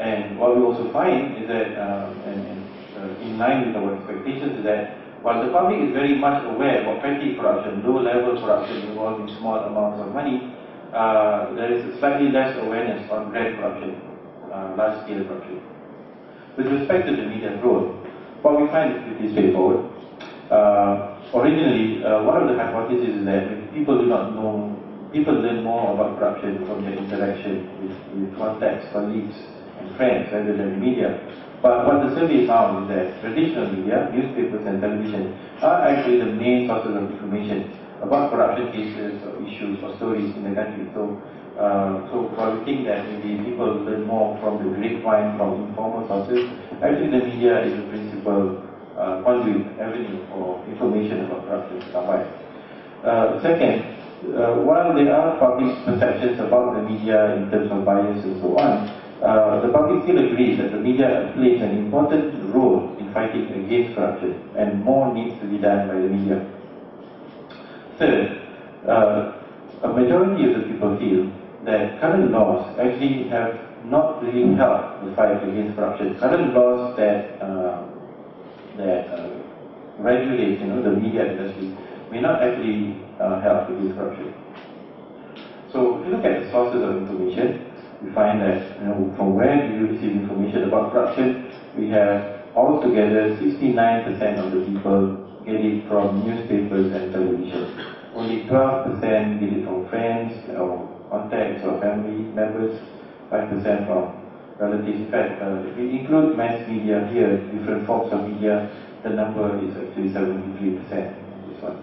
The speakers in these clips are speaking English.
And what we also find is that, in line with our expectations, is that while the public is very much aware of petty corruption, low-level corruption involving small amounts of money, there is slightly less awareness on grand corruption, large-scale corruption. With respect to the media's role, what we find is pretty straightforward. Originally, one of the hypotheses is that people do not know, people learn more about corruption from their interaction with contacts, colleagues, and friends rather than the media. But what the survey found is that traditional media, newspapers and television, are actually the main sources of information about corruption cases or issues or stories in the country. So while we think that maybe people learn more from the grapevine, from informal sources, actually the media is the principal conduit avenue for information about corruption somewhere. Second, while there are public perceptions about the media in terms of bias and so on, the public still agrees that the media plays an important role in fighting against corruption, and more needs to be done by the media. Third, a majority of the people feel that current laws actually have not really helped the fight against corruption. Current laws that regulate, the media industry may not actually help against corruption. So, if you look at the sources of information, we find that from where do you receive information about corruption? We have altogether 69% of the people get it from newspapers and television. Only 12% get it from friends or contacts or family members, 5% from relatives. In fact, if we include mass media here, different forms of media, the number is actually 73%. This one.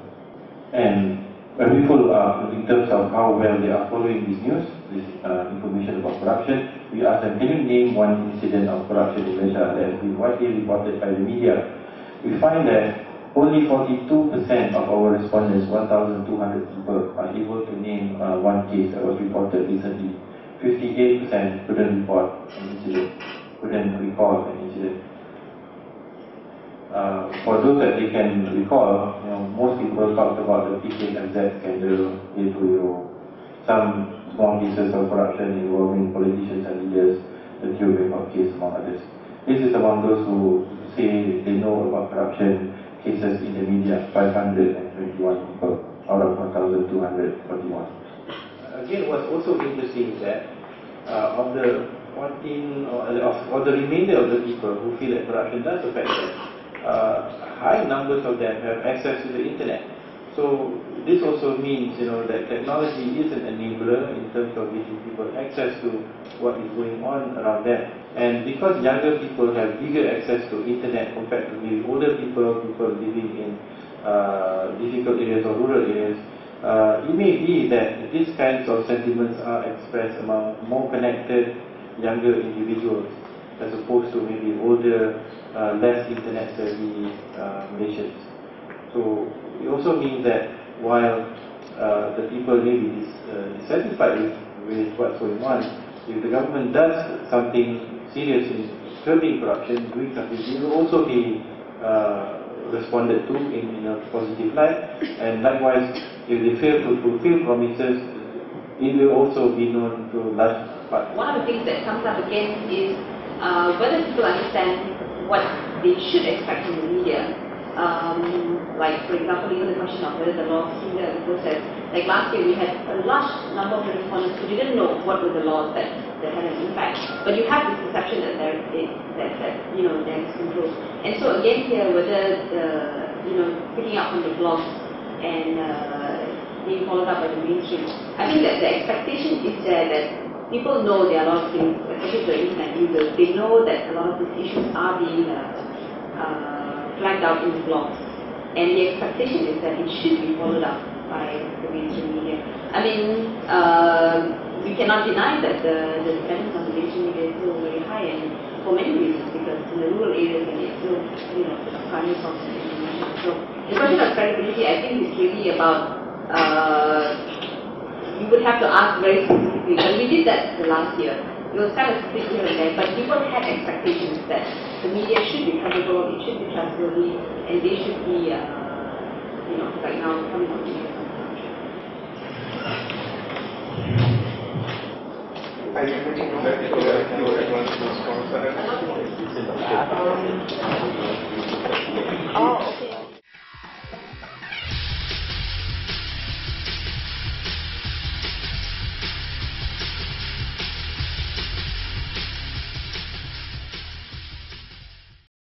And when we follow up in terms of how well they are following this news, this information about corruption, we ask them, can you name one incident of corruption in Malaysia that has been widely reported by the media? We find that only 42% of our respondents, 1,200 people, are able to name one case that was reported recently. 58% couldn't report an incident, couldn't recall an incident. For those that they can recall, most people talked about the PKMZ scandal, some small cases of corruption involving politicians and leaders, the Teo Bangkok case, among others. This is among those who say they know about corruption cases in the media, 521 people out of 1,241. Again, what's also interesting is that of the 14 or the remainder of the people who feel that corruption does affect them, high numbers of them have access to the internet. So this also means that technology is an enabler in terms of giving people access to what is going on around them. And because younger people have bigger access to internet compared to maybe older people living in difficult areas or rural areas, it may be that these kinds of sentiments are expressed among more connected younger individuals as opposed to maybe older, less internet savvy Malaysians. So it also means that while the people may be dissatisfied with what's going on, if the government does something serious in curbing corruption, doing something, it will also be responded to in a positive light. And likewise, if they fail to fulfill promises, it will also be known to large part. One of the things that comes up again is whether people understand what they should expect from the media. Like, for example, even the question of whether the laws hinder the process. Like last year, we had a large number of respondents who didn't know what were the laws that had an impact. But you have this perception that there is control. And so again here, whether picking up from the blogs and being followed up by the mainstream, I think that the expectation is there that people know there are a lot of things, especially for internet users. They know that a lot of these issues are being flagged out in the blogs, and the expectation is that it should be followed up by the mainstream media. I mean, we cannot deny that the dependence on the mainstream media is still very high, and for many reasons, because in the rural areas, and it's still, the primary source of information. So the question of credibility, I think, is really about. You would have to ask very specifically, and we did that the last year. It was kind of split here and there, but people had expectations that the media should be credible, it should be trustworthy, and they should be, right now, coming on to I really know that your advanced response.